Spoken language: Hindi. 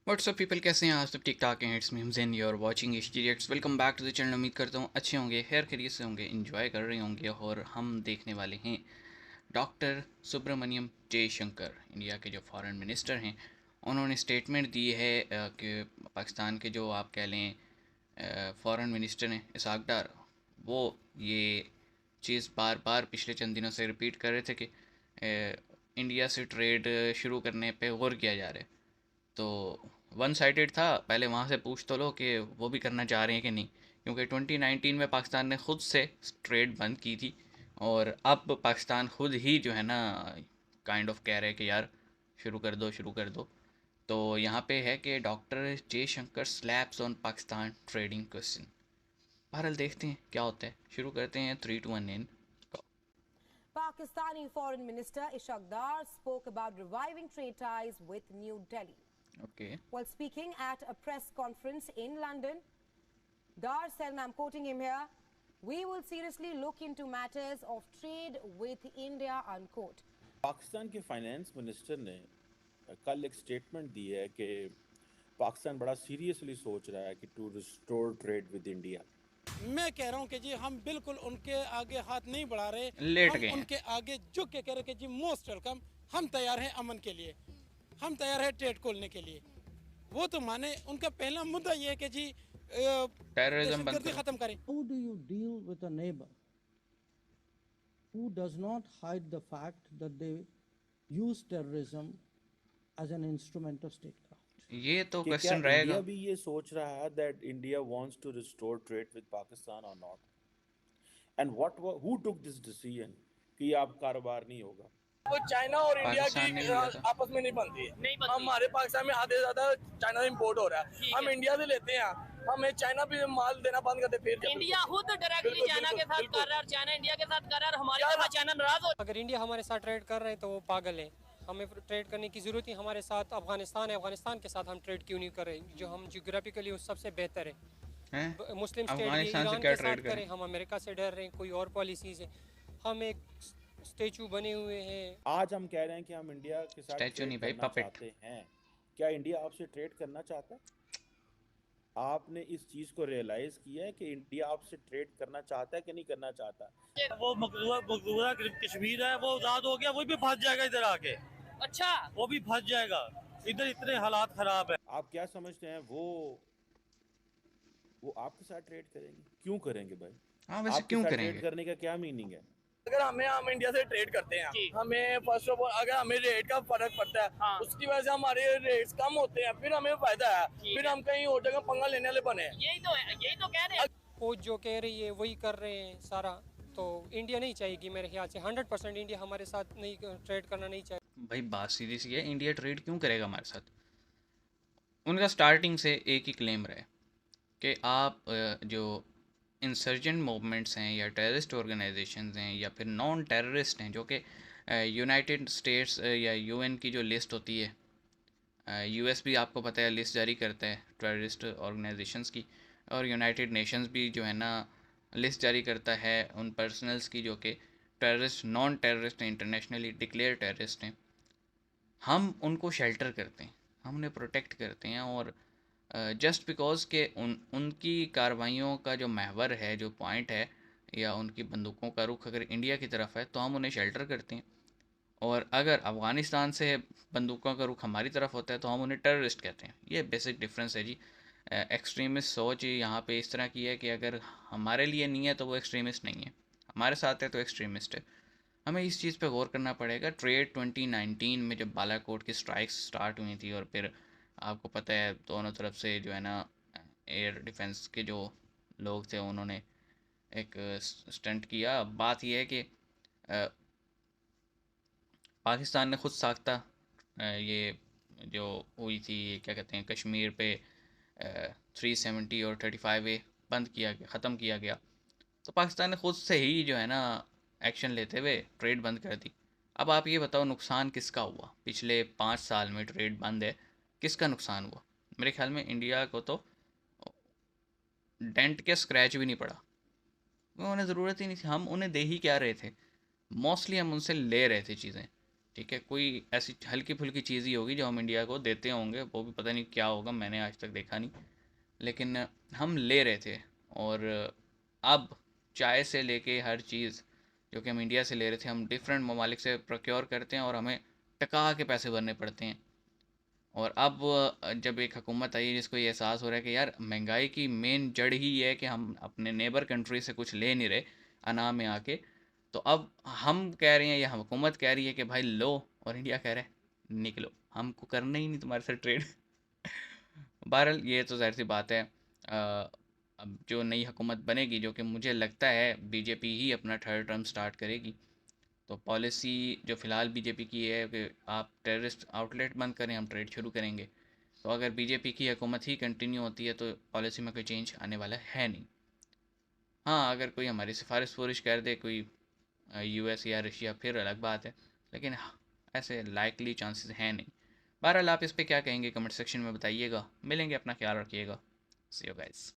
व्हाट्सअप पीपल, कैसे हैं आप सब? ठीक ठाक हैं। It's me Hamzain, you are watching H D reacts. Welcome back to the channel. उम्मीद करता हूँ अच्छे होंगे, खैर खैरियत से होंगे, इन्जॉय कर रहे होंगे। और हम देखने वाले हैं डॉक्टर सुब्रमण्यम जयशंकर, इंडिया के जो फॉरेन मिनिस्टर हैं। उन्होंने स्टेटमेंट दी है कि पाकिस्तान के जो आप कह लें फॉरेन मिनिस्टर हैं इसहाक डार, वो ये चीज़ बार बार पिछले चंद दिनों से रिपीट कर रहे थे कि इंडिया से ट्रेड शुरू करने पे गौर किया जा रहा है। तो वन साइडेड था, पहले वहाँ से पूछ तो लो कि वो भी करना चाह रहे हैं कि नहीं, क्योंकि 2019 में पाकिस्तान ने ख़ुद से ट्रेड बंद की थी और अब पाकिस्तान खुद ही जो है ना काइंड ऑफ कह रहे हैं कि यार शुरू कर दो, शुरू कर दो। तो यहाँ पे है कि doctor Jaishankar slaps on Pakistan trading question. बहरहाल देखते हैं क्या होता है। शुरू करते हैं 3 2 1 इन। Pakistani Foreign Minister Ishaq Dar spoke about reviving trade ties with New Delhi. Okay. While speaking at a press conference in London, Dar said, and I'm quoting him here, "We will seriously look into matters of trade with India," unquote. Pakistan के फाइनेंस मिनिस्टर ने कल एक स्टेटमेंट दी है कि पाकिस्तान बड़ा सीरियसली सोच रहा है कि to restore trade with India. मैं कह रहा हूँ कि जी हम बिल्कुल उनके आगे हाथ नहीं बढ़ा रहे, लेट गए हम हैं। उनके आगे झुक के कह रहे कि जी मोस्ट वेलकम, हम तैयार हैं अमन के लिए, हम तैयार हैं ट्रेड खोलने के लिए। वो तो माने, उनका पहला मुद्दा ये है कि जी टेररिज्म बंद करो। खत्म करें। How do you deal with a neighbor who does not hide the fact that they use terrorism as an instrument of statecraft? ये तो कि क्वेश्चन क्या रहेगा। इंडिया भी ये सोच रहा है that India wants to restore trade with Pakistan और not, and who took this decision कि ये अब कारोबार नहीं होगा? वो चाइना और इंडिया पाकिस्तान ने की लिया था। आपस में नहीं बनती है। हमारे पाकिस्तान में आधे से ज्यादा चाइना से इम्पोर्ट हो रहा है, हम इंडिया से लेते हैं, हमें चाइना भी माल देना बंद करते फिर इंडिया खुद डायरेक्टली चाइना के साथ कर रहा है और चाइना इंडिया के साथ कर रहा है और हमारे यहाँ चाइना नाराज हो। अगर इंडिया हमारे साथ ट्रेड कर रहे हैं तो वो पागल है। हमें ट्रेड करने की ज़रूरत ही हमारे साथ अफगानिस्तान है, अफगानिस्तान के साथ हम ट्रेड क्यों नहीं कर रहे, जो हम जियोग्राफिकली उस सबसे बेहतर है। हैं? मुस्लिम स्टेट अफगानिस्तान से ईरान क्या के साथ ट्रेड करें, करें? हम अमेरिका से डर रहे हैं, कोई और पॉलिसीज़ है। हम एक स्टेचू बने हुए हैं। आज हम कह रहे हैं कि हम इंडिया के साथ स्टैचू ट्रेड नहीं भाई, करना पपेट। चाहते हैं। क्या इंडिया आपसे ट्रेड करना चाहता है? आपने इस चीज को रियलाइज किया है कि इंडिया आपसे ट्रेड करना चाहता है कि नहीं करना चाहता? वो मकबूजा कश्मीर है, वो आजाद हो गया, वो भी फंस जाएगा इधर आके। अच्छा, वो भी फंस जाएगा, इधर इतने हालात खराब है। आप क्या समझते हैं वो आपके साथ ट्रेड करेंगे? क्यों करेंगे भाई? हाँ, वैसे आपके क्यों साथ करेंगे? ट्रेड करने का क्या मीनिंग है? अगर हम इंडिया से ट्रेड करते हैं, हमें फर्स्ट ऑफ ऑल अगर हमें रेट का फर्क पड़ता है, हाँ। उसकी वजह से हमारे रेट्स कम होते हैं, फिर हमें फायदा है, फिर हम कहीं और जगह पंगा लेने वाले बने। यही तो है, यही तो कह रहे हैं। वो जो कह रही है वही कर रहे हैं सारा। तो इंडिया नहीं चाहेगी मेरे ख्याल से, 100% इंडिया हमारे साथ नहीं ट्रेड करना नहीं चाहिए। भाई बात सीधी सी है, इंडिया ट्रेड क्यों करेगा हमारे साथ? उनका स्टार्टिंग से एक ही क्लेम रहा है कि आप जो इंसर्जेंट मूवमेंट्स हैं या टेररिस्ट ऑर्गेनाइजेशंस हैं या फिर नॉन टेररिस्ट हैं, जो कि यूनाइटेड स्टेट्स या यूएन की जो लिस्ट होती है, यूएस भी आपको पता है लिस्ट जारी करता है टेररिस्ट ऑर्गेनाइजेशंस की, और यूनाइटेड नेशंस भी जो है ना लिस्ट जारी करता है उन पर्सनल्स की जो कि टेररिस्ट, नॉन टेररिस्ट हैं, इंटरनेशनली डिक्लेयर टेररिस्ट हैं। हम उनको शेल्टर करते हैं, हम उन्हें प्रोटेक्ट करते हैं, और जस्ट बिकॉज के उनकी कार्रवाइयों का जो महवर है, जो पॉइंट है, या उनकी बंदूकों का रुख अगर इंडिया की तरफ है तो हम उन्हें शेल्टर करते हैं, और अगर अफ़गानिस्तान से बंदूकों का रुख हमारी तरफ होता है तो हम उन्हें टेररिस्ट कहते हैं। ये बेसिक डिफरेंस है जी। एक्सट्रीमिस्ट सोच यहाँ पे इस तरह की है कि अगर हमारे लिए नहीं है तो वो एक्सट्रीमिस्ट नहीं है, हमारे साथ है तो एक्सट्रीमिस्ट है। हमें इस चीज़ पे गौर करना पड़ेगा। ट्रेड 2019 में जब बालाकोट की स्ट्राइक्स स्टार्ट हुई थी, और फिर आपको पता है दोनों तरफ से जो है ना एयर डिफेंस के जो लोग थे उन्होंने एक स्टंट किया। बात यह है कि पाकिस्तान ने खुद साख्ता ये जो हुई थी, क्या कहते हैं, कश्मीर पे 370 और 35A बंद किया गया, ख़त्म किया गया। तो पाकिस्तान ने खुद से ही जो है ना एक्शन लेते हुए ट्रेड बंद कर दी। अब आप ये बताओ नुकसान किसका हुआ? पिछले 5 साल में ट्रेड बंद है, किसका नुकसान हुआ? मेरे ख्याल में इंडिया को तो डेंट के स्क्रैच भी नहीं पड़ा, उन्हें ज़रूरत ही नहीं थी। हम उन्हें दे ही क्या रहे थे? मोस्टली हम उनसे ले रहे थे चीज़ें, ठीक है। कोई ऐसी हल्की फुल्की चीज़ ही होगी जो हम इंडिया को देते होंगे, वो भी पता नहीं क्या होगा, मैंने आज तक देखा नहीं, लेकिन हम ले रहे थे। और अब चाय से लेके हर चीज़ जो कि हम इंडिया से ले रहे थे, हम डिफरेंट ममालिक से प्रोक्योर करते हैं और हमें टका के पैसे भरने पड़ते हैं। और अब जब एक हुकूमत आई है जिसको ये एहसास हो रहा है कि यार महंगाई की मेन जड़ ही ये है कि हम अपने नेबर कंट्री से कुछ ले नहीं रहे अना में आके, तो अब हम कह रहे हैं या हुकूमत कह रही है कि भाई लो, और इंडिया कह रहा है निकलो, हमको करना ही नहीं तुम्हारे साथ ट्रेड। बहरहाल ये तो ज़ाहिर सी बात है। अब जो नई हुकूमत बनेगी, जो कि मुझे लगता है बीजेपी ही अपना थर्ड टर्म स्टार्ट करेगी, तो पॉलिसी जो फ़िलहाल बीजेपी की है कि आप टेररिस्ट आउटलेट बंद करें, हम ट्रेड शुरू करेंगे। तो अगर बीजेपी की हुकूमत ही कंटिन्यू होती है तो पॉलिसी में कोई चेंज आने वाला है नहीं। हाँ, अगर कोई हमारी सिफारिश फुरिश कर दे कोई यूएस या रशिया, फिर अलग बात है, लेकिन ऐसे लाइकली चांसेस हैं नहीं। बहरहाल आप इस पे क्या कहेंगे कमेंट सेक्शन में बताइएगा। मिलेंगे, अपना ख्याल रखिएगा। सी यू गाइस।